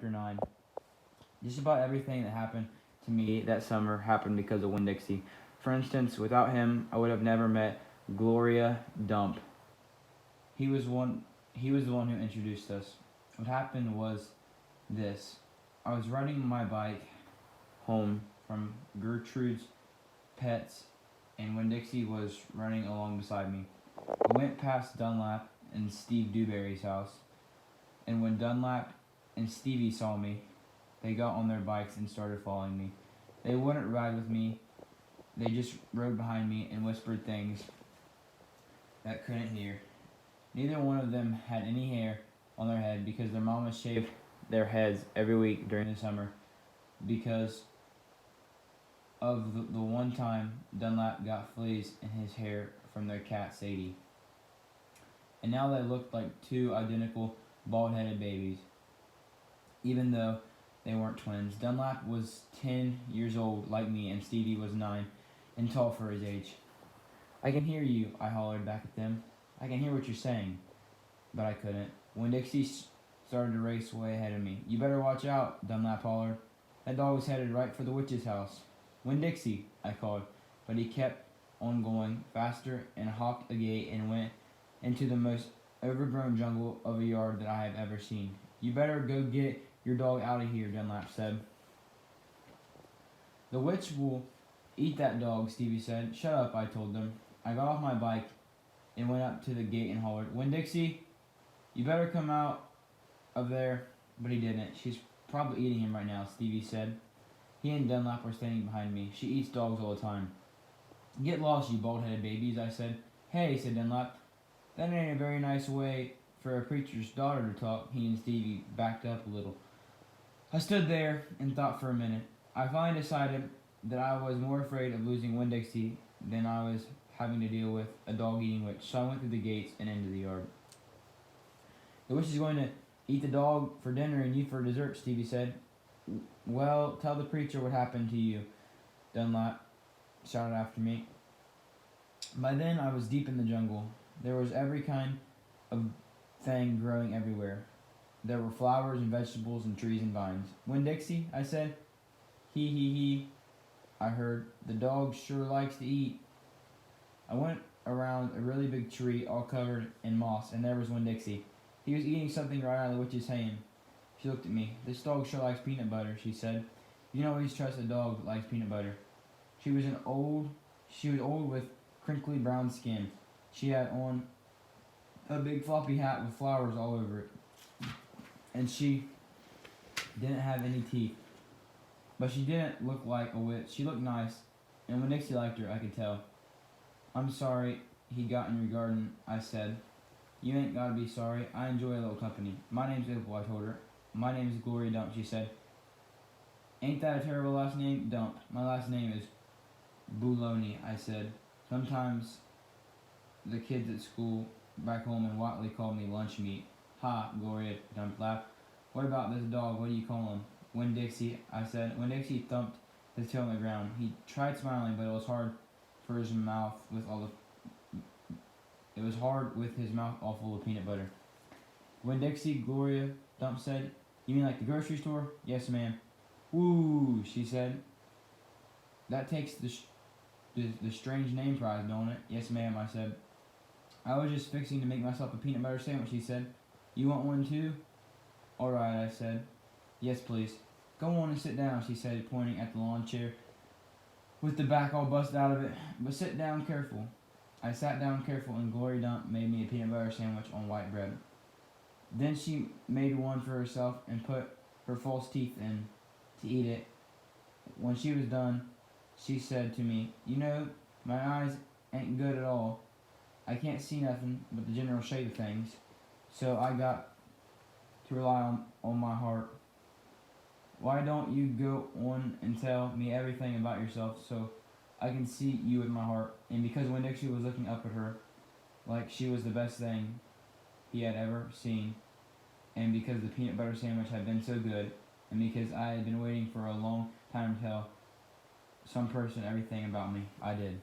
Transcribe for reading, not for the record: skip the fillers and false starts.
Chapter 9. Just about everything that happened to me that summer happened because of Winn Dixie. For instance, without him, I would have never met Gloria Dump. He was one. He was the one who introduced us. What happened was this: I was riding my bike home from Gertrude's Pets, and Winn Dixie was running along beside me. We went past Dunlap and Steve Dewberry's house, and when Dunlap and Stevie saw me, they got on their bikes and started following me. They wouldn't ride with me. They just rode behind me and whispered things that I couldn't hear. Neither one of them had any hair on their head because their mamas shaved their heads every week during the summer because of the one time Dunlap got fleas in his hair from their cat Sadie. And now they looked like two identical bald-headed babies, even though they weren't twins. Dunlap was 10 years old like me, and Stevie was 9 and tall for his age. "I can hear you," I hollered back at them. "I can hear what you're saying." But I couldn't. When Dixie started to race way ahead of me. "You better watch out," Dunlap hollered. "That dog was headed right for the witch's house." "Winn Dixie," I called, but he kept on going faster and hopped a gate and went into the most overgrown jungle of a yard that I have ever seen. "You better go get your dog out of here," Dunlap said. "The witch will eat that dog," Stevie said. "Shut up," I told them. I got off my bike and went up to the gate and hollered, "Winn Dixie, you better come out of there." But he didn't. "She's probably eating him right now," Stevie said. He and Dunlap were standing behind me. "She eats dogs all the time." "Get lost, you bald-headed babies," I said. "Hey," said Dunlap, "that ain't a very nice way for a preacher's daughter to talk." He and Stevie backed up a little. I stood there and thought for a minute. I finally decided that I was more afraid of losing Winn Dixie than I was having to deal with a dog-eating witch, so I went through the gates and into the yard. "The witch is going to eat the dog for dinner and you for dessert," Stevie said. "Well, tell the preacher what happened to you," Dunlap shouted after me. By then, I was deep in the jungle. There was every kind of thing growing everywhere. There were flowers and vegetables and trees and vines. "Winn Dixie," I said. He, I heard. "The dog sure likes to eat." I went around a really big tree all covered in moss, and there was Winn Dixie. He was eating something right out of the witch's hand. She looked at me. "This dog sure likes peanut butter," she said. "You can always trust a dog that likes peanut butter." She was old with crinkly brown skin. She had on a big floppy hat with flowers all over it. And she didn't have any teeth. But she didn't look like a witch. She looked nice, and when Dixie liked her, I could tell. "I'm sorry he got in your garden," I said. "You ain't gotta be sorry. I enjoy a little company." "My name's Opal," I told her. "My name's Gloria Dump," she said. "Ain't that a terrible last name?" "Dump. My last name is Bouloni," I said. "Sometimes the kids at school back home in Watley call me lunch meat." "Ha," Gloria Dump laughed. "What about this dog? What do you call him?" "Winn Dixie," I said. Winn Dixie thumped his tail on the ground. He tried smiling, but it was hard with his mouth all full of peanut butter. "Winn Dixie," Gloria Dump said. "You mean like the grocery store?" "Yes, ma'am." "Woo," she said. "That takes the strange name prize, don't it?" "Yes, ma'am," I said. "I was just fixing to make myself a peanut butter sandwich," she said. "You want one too?" "All right," I said. "Yes, please." "Go on and sit down," she said, pointing at the lawn chair with the back all busted out of it. "But sit down careful." I sat down careful, and Gloria Dump made me a peanut butter sandwich on white bread. Then she made one for herself and put her false teeth in to eat it. When she was done, she said to me, "You know, my eyes ain't good at all. I can't see nothing but the general shape of things, so I got to rely on my heart. Why don't you go on and tell me everything about yourself so I can see you with my heart?" And because Winn Dixie was looking up at her like she was the best thing he had ever seen, and because the peanut butter sandwich had been so good, and because I had been waiting for a long time to tell some person everything about me, I did.